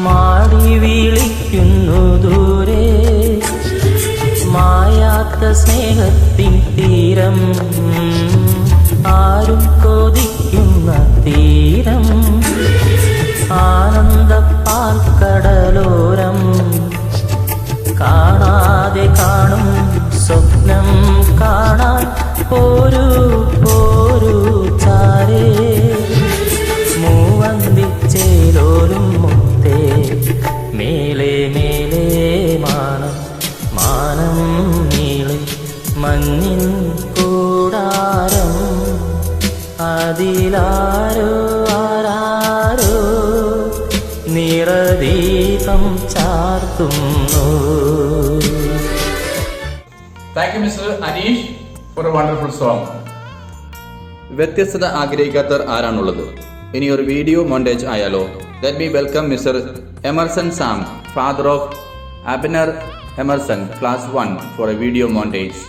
മാടി വിളിക്കുന്നു ദൂരെ മായാത്ത സ്നേഹത്തിൻ തീരം, ആരും കൊതിക്കുന്ന തീരം, ആനന്ദപ്പാൽക്കടലോരം കാണാതെ കാണും സ്വപ്നം കാണാൻ പോരൂ പോരൂ ചാരേ മൂവന്തിച്ചേലോലും മുത്തേ. മേലെ മേലെ മാനം മാനം നീളെ മഞ്ഞിൻ കൂടാരം അതിലാരോ ആരാരോ നിറദീപം ചാർത്തുന്നു. Thank you Mr. Anish for a wonderful song. വ്യത്യസ്തത ആഗ്രഹിക്കാത്തവർ ആരാണുള്ളത്? ഇനി ഒരു വീഡിയോ മോണ്ടേജ് ആയാലോ? Let me welcome mister Emerson Sam, father of Abner Emerson, class 1 for a video montage.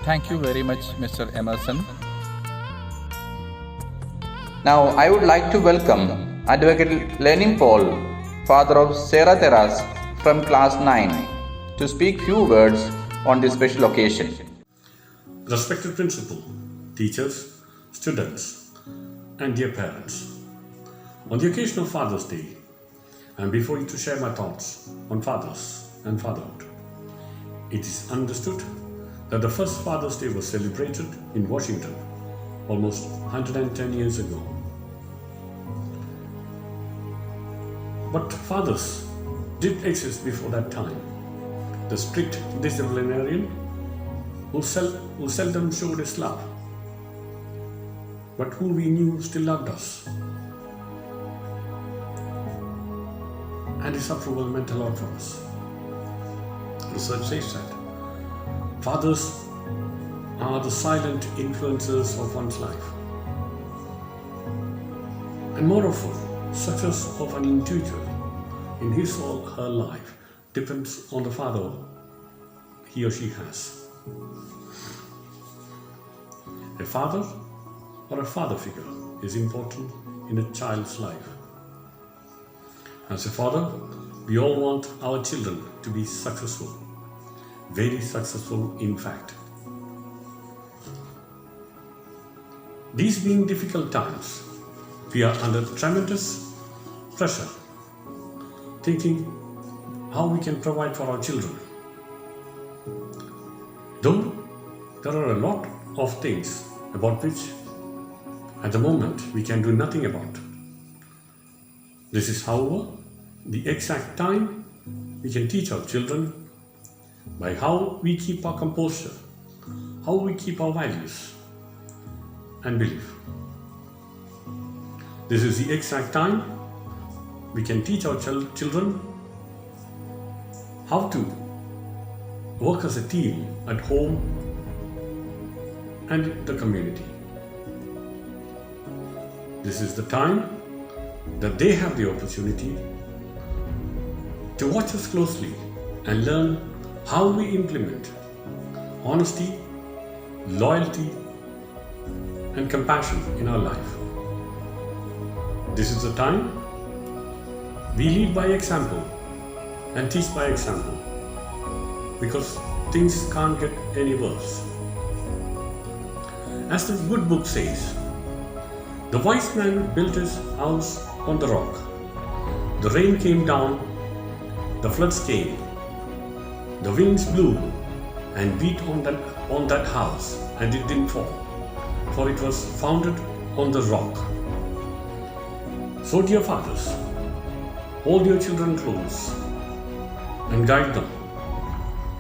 Thank you very much Mr. Emerson. Now I would like to welcome Advocate Lenin Paul, father of Sarah Terras, from class 9, to speak few words on this special occasion. Respected principal, teachers, students, and dear parents, on the occasion of Father's Day, I am before you to share my thoughts on fathers and fatherhood. It is understood that the first Father's Day was celebrated in Washington almost 110 years ago. But fathers did exist before that time. The strict disciplinarian who seldom showed his love, but who we knew still loved us, and his approval meant a lot for us. Research says that fathers are the silent influencers of one's life. And moreover, success of an individual in his or her life depends on the father he or she has. A father or a father figure is important in a child's life. As a father, we all want our children to be successful, very successful in fact. These being difficult times, we are under tremendous pressure, thinking how we can provide for our children. Though there are a lot of things about which at the moment we can do nothing about. This is, however, the exact time we can teach our children by how we keep our composure, how we keep our values and belief. This is the exact time we can teach our children how to work as a team at home and the community. This is the time that they have the opportunity to watch us closely and learn how we implement honesty, loyalty, and compassion in our life. This is the time we lead by example and teach by example, because things can't get any worse. As the good book says, the wise man built his house on the rock. The rain came down, the floods came, the winds blew and beat on that house, and it didn't fall, for it was founded on the rock. So, dear fathers, hold your children close and guide them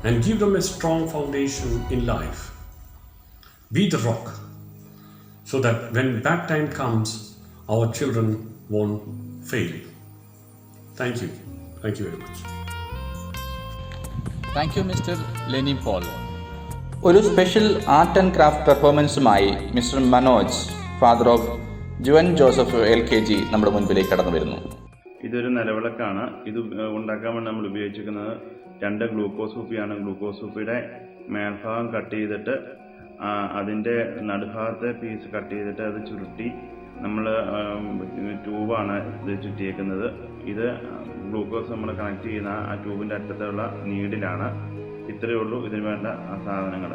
and give them a strong foundation in life. Be the rock, so that when bad time comes, our children won't fail. Thank you. Thank you very much. Thank you mister Leni Paul. ഒരു special art and craft പെർഫോമൻസുമായി mister Manoj, father of Juvan Joseph LKG, നമ്മുടെ മുൻപിലേക്ക് കടന്നു വരുന്നു. ഇതൊരു നിലവിളക്കാണ്. ഇത് ഉണ്ടാക്കാൻ വേണ്ടി നമ്മൾ ഉപയോഗിച്ചിരിക്കുന്നത് 2 ഗ്ലൂക്കോസ് കുപ്പിയാണ്. ഗ്ലൂക്കോസ് കുപ്പിയുടെ മേൽഭാഗം കട്ട് ചെയ്തിട്ട് അതിൻ്റെ നടുഭാഗത്തെ പീസ് കട്ട് ചെയ്തിട്ട് അത് ചുരുട്ടി നമ്മൾ ട്യൂബാണ് ഇത് ചുറ്റിയേക്കുന്നത്. ഇത് ഗ്ലൂക്കോസ് നമ്മൾ കണക്ട് ചെയ്യുന്ന ആ ട്യൂബിൻ്റെ അറ്റത്തുള്ള നീഡിലാണ്. ഇത്രയേ ഉള്ളൂ ഇതിന് വേണ്ട സാധനങ്ങൾ.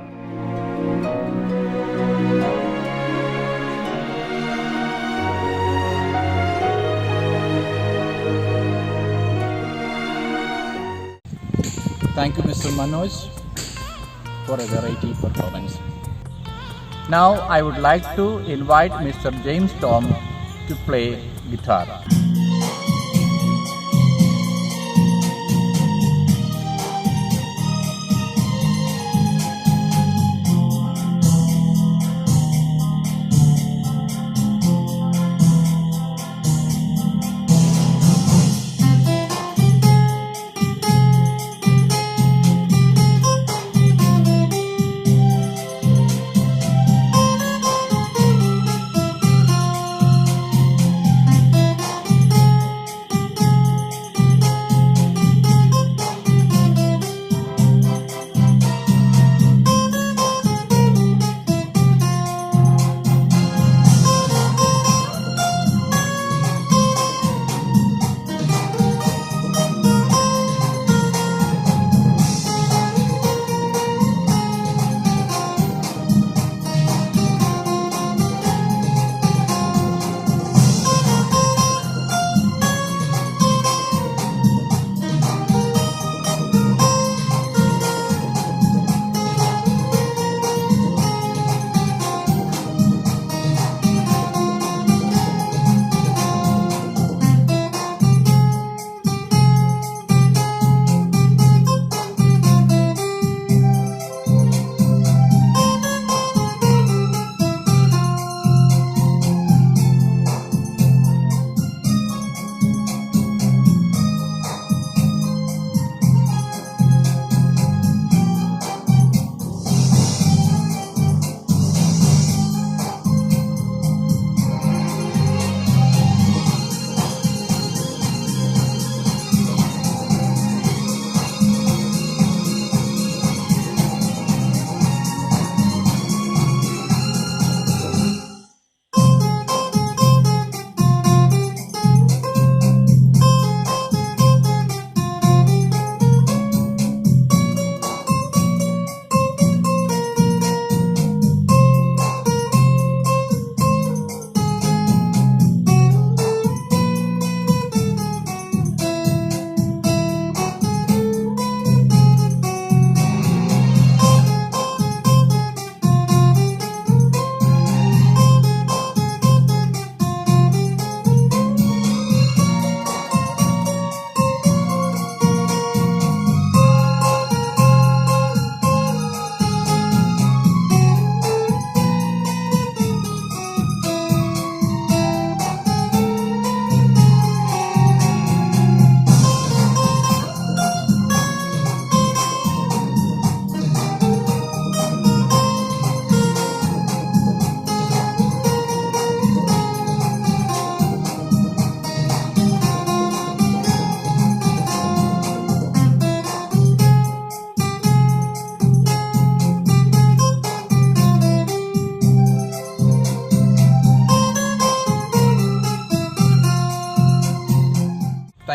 Thank you, Mr. Manoj, for a variety performance. Now I would like to invite Mr. James Tom to play guitar.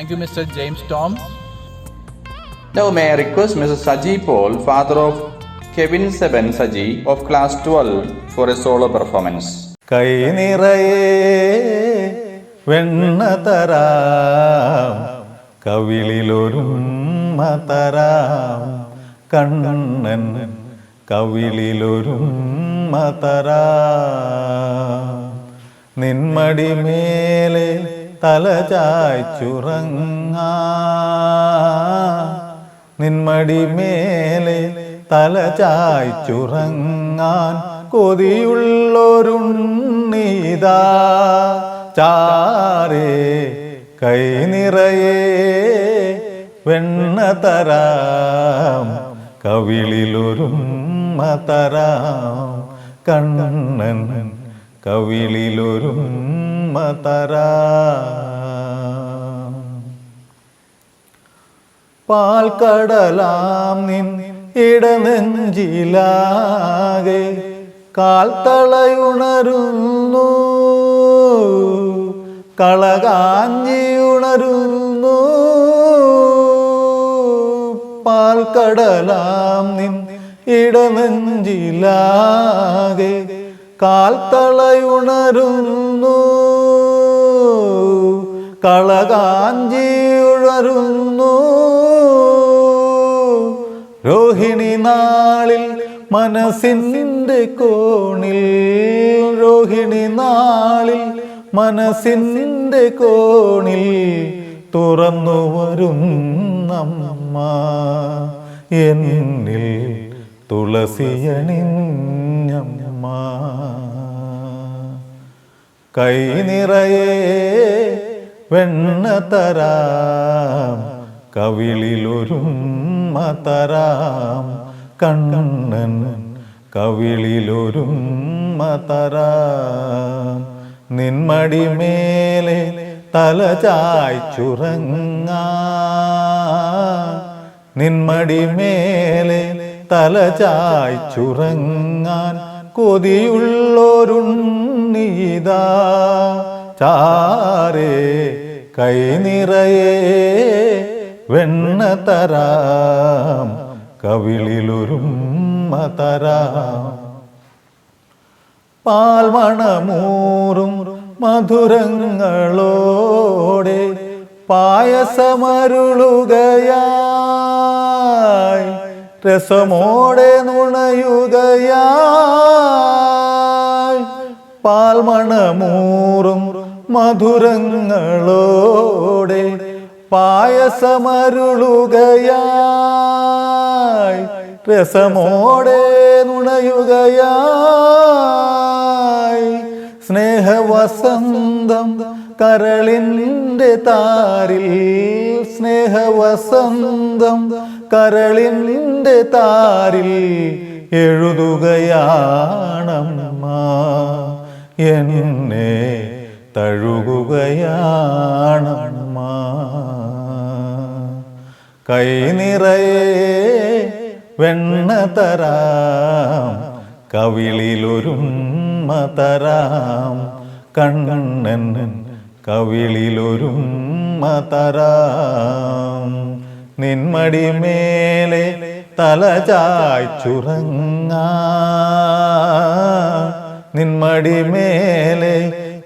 Thank you, Mr. James Tom. Now may I request Mr. Saji Paul, father of Kevin Seben Saji of class 12 for a solo performance. കൈ നിറയെ വെണ്ണ തരാം, കവിളിലൊരുമ്മ തരാം, കണ്ണൻ കവിളിലൊരുമ്മ തരാം. നിന്മടി മേലെ തല ചായ്ച്ചുറങ്ങാം, നിന്മടി മേലെ തല ചായ്ച്ചുറങ്ങാൻ കൊതിയുള്ളൊരുണ്ണീതാ ചാരേ. കൈ നിറയെ വെണ്ണ തരാം, കവിളിലൊരുമ്മ തരാം, കണ്ണൻ കവിളിലൊരുമ്മ തരാം. പാൽക്കടലാം നിൻ ഇടനെഞ്ചിലാകെ കാൽത്തളയുണരുന്നു, കളകാഞ്ചിയുണരുന്നു. പാൽക്കടലാം നിൻ ഇടനെഞ്ചിലാകെ കാൽത്തളയുണരുന്നു, കളകാഞ്ചിയുണരുന്നു. രോഹിണി നാളിൽ മനസ്സിൻ്റെ കോണിൽ, രോഹിണി നാളിൽ മനസ്സിൻ്റെ കോണിൽ തുറന്നു വരുന്നമ്മ എന്നിൽ തുളസിയണിഞ്ഞമ്മ. കൈ നിറയെ വെണ്ണ തരാം, കവിളിലൊരുമ്മ തരാം, കണ്ണൻ കവിളിലൊരുമ്മ തരാം. നിന്മടി മേലെ തല ചായ്ച്ചുറങ്ങാൻ, നിന്മടി മേലെ തല ചായ്ച്ചുറങ്ങാൻ കൊതിയുള്ളൊരുണ്ണീതാ ചാരേ. കൈ നിറയെ വെണ്ണ തരാം, കവിളിലൊരുമ്മ തരാം. പാൽമണമൂറും മധുരങ്ങളോടെ പായസമരുളുകയായി, രസമോടെ നുണയുകയായി. പാൽമണമൂറും മധുരങ്ങളോടെ പായസമരുളുകയായി, രസമോടെ നുണയുകയായി. സ്നേഹവസന്തം കരളിൻ്റെ താരിൽ, സ്നേഹവസന്തം കരളിൻ്റെ താരിൽ എഴുതുകയാണമ്മ, എന്നെ തഴുകുകയാണമ്മ. കൈ നിറയെ വെണ്ണ തരാം, കവിളിലൊരുമ്മ തരാം, കണ്ണൻ കവിളിലൊരുമ്മ തരാം. നിന്മടി മേലെ തല ചായ്ച്ചുറങ്ങാൻ, നിന്മടി മേലെ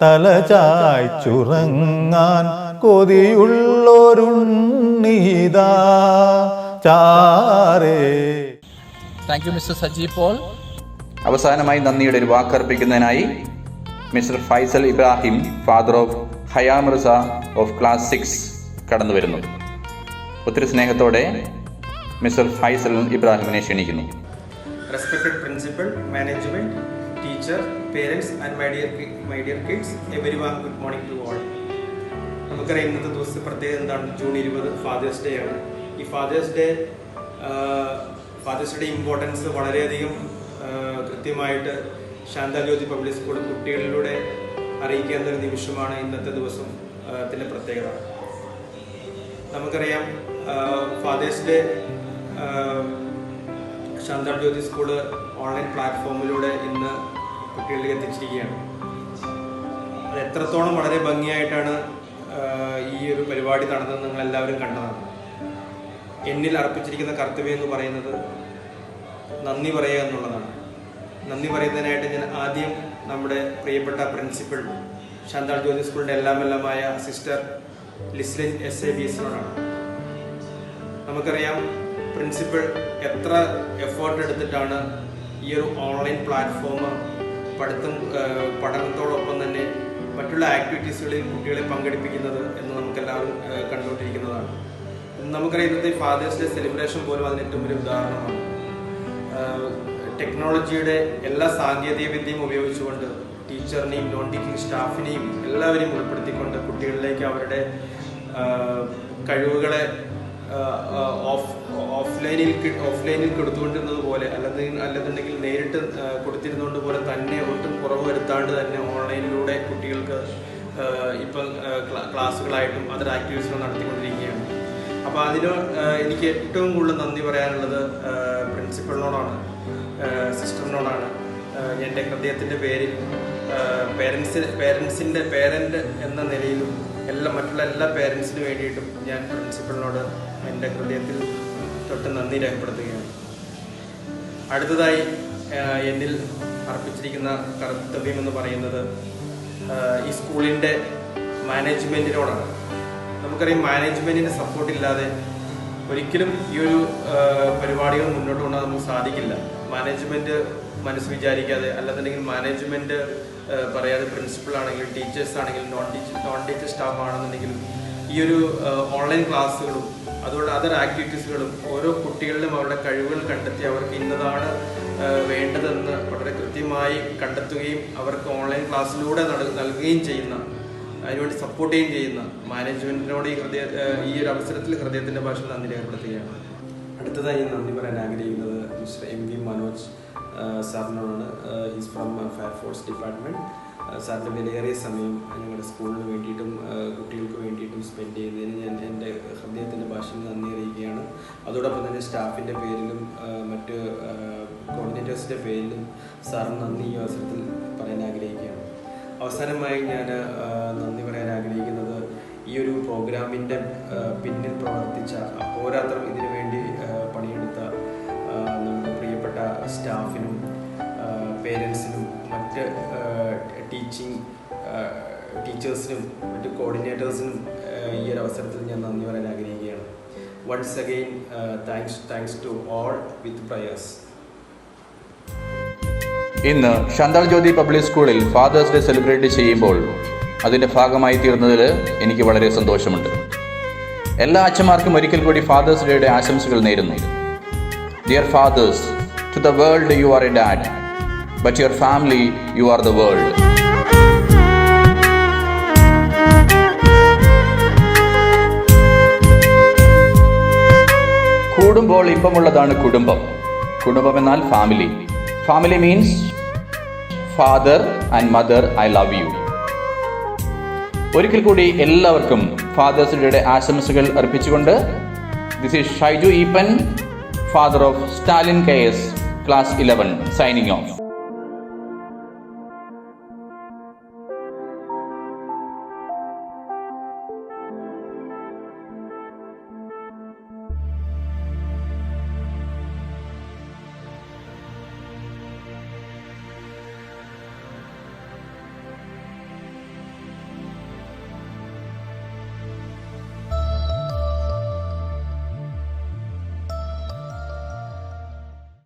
തല ചായ്ച്ചുറങ്ങാൻ കൊതിയുള്ളൊരുണ്ണീതാ ചാരേ. Thank you, Mr. Saji Paul. അവസാനമായി നന്ദിയുടെ ഒരു വാക്കർപ്പിക്കുന്നതിനായി mister Faisal Ibrahim, father of Hayam Riza of class 6 കടന്നു വരുന്നു. ഒത്തിരി സ്നേഹത്തോടെ മിസ്റ്റർ ഫൈസൽ ഇബ്രാഹിമിനെ ക്ഷണിക്കുന്നു. Respected principal, management, teacher, parents and my dear kids, a very warm good morning to all. നമുക്കറിയാം ഇന്നത്തെ ദിവസത്തെ പ്രത്യേകത എന്താണ്? ജൂൺ 20 ഫാദേഴ്സ് ഡേ ആണ്. ഈ ഫാദേഴ്സ് ഡേ ഇമ്പോർട്ടൻസ് വളരെയധികം കൃത്യമായിട്ട് ശാന്താജ്യോതി പബ്ലിക് സ്കൂൾ കുട്ടികളിലൂടെ അറിയിക്കേണ്ട ഒരു നിമിഷമാണ് ഇന്നത്തെ ദിവസത്തിൻ്റെ പ്രത്യേകത. നമുക്കറിയാം ഫാദേഴ്സ് ഡേ ശാന്താജ്യോതി സ്കൂള് ഓൺലൈൻ പ്ലാറ്റ്ഫോമിലൂടെ ഇന്ന് കുട്ടികളിലേക്ക് എത്തിച്ചിരിക്കുകയാണ്. അത് എത്രത്തോളം വളരെ ഭംഗിയായിട്ടാണ് ഈ ഒരു പരിപാടി നടന്നത് നിങ്ങളെല്ലാവരും കണ്ടതാണ്. എന്നിൽ അർപ്പിച്ചിരിക്കുന്ന കർത്തവ്യം എന്ന് പറയുന്നത് നന്ദി പറയുക എന്നുള്ളതാണ്. നന്ദി പറയുന്നതിനായിട്ട് ഞാൻ ആദ്യം നമ്മുടെ പ്രിയപ്പെട്ട പ്രിൻസിപ്പൽ ശാന്താൾ ജ്യോതി സ്കൂളിൻ്റെ എല്ലാമെല്ലാമായ സിസ്റ്റർ ലിസ്ലിൻ SABSനോടാണ്. നമുക്കറിയാം പ്രിൻസിപ്പൽ എത്ര എഫേർട്ട് എടുത്തിട്ടാണ് ഈ ഒരു ഓൺലൈൻ പ്ലാറ്റ്ഫോം പഠനത്തോടൊപ്പം തന്നെ മറ്റുള്ള ആക്ടിവിറ്റീസുകളിൽ കുട്ടികളെ പങ്കെടുപ്പിക്കുന്നത് എന്ന് നമുക്കെല്ലാവരും കണ്ടുകൊണ്ടിരിക്കുന്നതാണ്. നമുക്കറിയാം ഇന്നത്തെ ഫാദേഴ്സ് ഡേ സെലിബ്രേഷൻ പോലും അതിന് ഏറ്റവും വലിയ ഉദാഹരണമാണ്. ടെക്നോളജിയുടെ എല്ലാ സാങ്കേതിക വിദ്യയും ഉപയോഗിച്ചുകൊണ്ട് ടീച്ചറിനെയും നോൺ ടീച്ചിങ് സ്റ്റാഫിനെയും എല്ലാവരെയും ഉൾപ്പെടുത്തിക്കൊണ്ട് കുട്ടികളിലേക്ക് അവരുടെ കഴിവുകളെ ഓഫ്ലൈനിൽ കൊടുത്തുകൊണ്ടിരുന്നത് പോലെ അല്ലെന്നുണ്ടെങ്കിൽ നേരിട്ട് കൊടുത്തിരുന്നതുകൊണ്ട് പോലെ തന്നെ ഒട്ടും കുറവ് വരുത്താണ്ട് തന്നെ ഓൺലൈനിലൂടെ കുട്ടികൾക്ക് ഇപ്പം ക്ലാസ്സുകളായിട്ടും അതർ ആക്ടിവിറ്റീസുകൾ നടത്തിക്കൊണ്ടിരിക്കുകയാണ്. അപ്പോൾ അതിന് എനിക്ക് ഏറ്റവും കൂടുതൽ നന്ദി പറയാനുള്ളത് പ്രിൻസിപ്പളിനോടാണ്, സിസ്റ്ററിനോടാണ്. എൻ്റെ ഹൃദയത്തിൻ്റെ പേരിൽ പേരൻറ് എന്ന നിലയിലും മറ്റുള്ള എല്ലാ പേരൻസിന് വേണ്ടിയിട്ടും ഞാൻ പ്രിൻസിപ്പളിനോട് എൻ്റെ ഹൃദയത്തിൽ തൊട്ട് നന്ദി രേഖപ്പെടുത്തുകയാണ്. അടുത്തതായി എന്നിൽ അർപ്പിച്ചിരിക്കുന്ന കർത്തവ്യം എന്ന് പറയുന്നത് ഈ സ്കൂളിൻ്റെ മാനേജ്മെൻറ്റിനോടാണ്. നമുക്കറിയാം മാനേജ്മെൻറ്റിൻ്റെ സപ്പോർട്ടില്ലാതെ ഒരിക്കലും ഈ ഒരു പരിപാടികൾ മുന്നോട്ട് കൊണ്ടുപോകാൻ നമുക്ക് സാധിക്കില്ല. മാനേജ്മെൻറ്റ് മനസ്സ് വിചാരിക്കാതെ അല്ലെന്നുണ്ടെങ്കിൽ മാനേജ്മെൻറ്റ് പറയാതെ പ്രിൻസിപ്പൾ ആണെങ്കിലും ടീച്ചേഴ്സ് ആണെങ്കിലും നോൺ ടീച്ചർ സ്റ്റാഫ് ആണെന്നുണ്ടെങ്കിലും ഈ ഒരു ഓൺലൈൻ ക്ലാസ്സുകളും അതുപോലെ അതർ ആക്ടിവിറ്റീസുകളും ഓരോ കുട്ടികളിലും അവരുടെ കഴിവുകൾ കണ്ടെത്തി അവർക്ക് ഇന്നതാണ് വേണ്ടതെന്ന് വളരെ കൃത്യമായി കണ്ടെത്തുകയും അവർക്ക് ഓൺലൈൻ ക്ലാസ്സിലൂടെ നൽകുകയും ചെയ്യുന്ന, അതിനുവേണ്ടി സപ്പോർട്ട് ചെയ്യുകയും ചെയ്യുന്ന മാനേജ്മെൻറ്റിനോട് ഈ ഒരു അവസരത്തിൽ ഹൃദയത്തിൻ്റെ ഭാഷയിൽ നന്ദി രേഖപ്പെടുത്തുകയാണ്. അടുത്തതായി നന്ദി പറയാൻ ആഗ്രഹിക്കുന്നത് മിസ്റ്റർ MV മനോജ് സാറിനോടാണ്. Is from fire force department. സാറിൻ്റെ വിലയേറിയ സമയം ഞങ്ങളുടെ സ്കൂളിന് വേണ്ടിയിട്ടും കുട്ടികൾക്ക് വേണ്ടിയിട്ടും സ്പെൻഡ് ചെയ്യുന്നതിന് ഞാൻ എൻ്റെ ഹൃദയത്തിൻ്റെ ഭാഷയിൽ നന്ദി അറിയിക്കുകയാണ്. അതോടൊപ്പം തന്നെ സ്റ്റാഫിൻ്റെ പേരിലും മറ്റ് കോർഡിനേറ്റേഴ്സിൻ്റെ പേരിലും സാറിന് നന്ദി ഈ അവസരത്തിൽ പറയാൻ ആഗ്രഹിക്കുകയാണ്. അവസാനമായി ഞാൻ നന്ദി പറയാൻ ആഗ്രഹിക്കുന്നത് ഈ ഒരു പ്രോഗ്രാമിൻ്റെ പിന്നിൽ പ്രവർത്തിച്ച അഹോരാത്രം ഇതിനു വേണ്ടി പണിയെടുത്ത നമ്മുടെ പ്രിയപ്പെട്ട സ്റ്റാഫിനും പേരൻസിനും മറ്റ് ടീച്ചേഴ്സിനും മറ്റ് കോർഡിനേറ്റേഴ്സിനും ഈ ഒരു അവസരത്തിൽ ഞാൻ നന്ദി പറയാൻ ആഗ്രഹിക്കുകയാണ്. Once again thanks to all with prayers. ഇന്ന് ശാന്താൾ ജ്യോതി പബ്ലിക് സ്കൂളിൽ ഫാദേഴ്സ് ഡേ സെലിബ്രേറ്റ് ചെയ്യുമ്പോൾ അതിൻ്റെ ഭാഗമായി തീർന്നതിൽ എനിക്ക് വളരെ സന്തോഷമുണ്ട്. എല്ലാ അച്ഛന്മാർക്കും ഒരിക്കൽ കൂടി ഫാദേഴ്സ് ഡേയുടെ ആശംസകൾ നേരുന്നു. Dear fathers, to the world you are a dad, but your family you are the world. കൂടുമ്പോൾ ഇമ്പമുള്ളതാണ് കുടുംബം. കുടുംബം എന്നാൽ family. Family means father and mother, I love you. ഒരിക്കൽ കൂടി എല്ലാവർക്കും ഫാദേഴ്സ് ഡേയുടെ ആശംസകൾ അർപ്പിച്ചുകൊണ്ട് this is Shaiju Eappen, father of Stalin KS, class 11, signing of.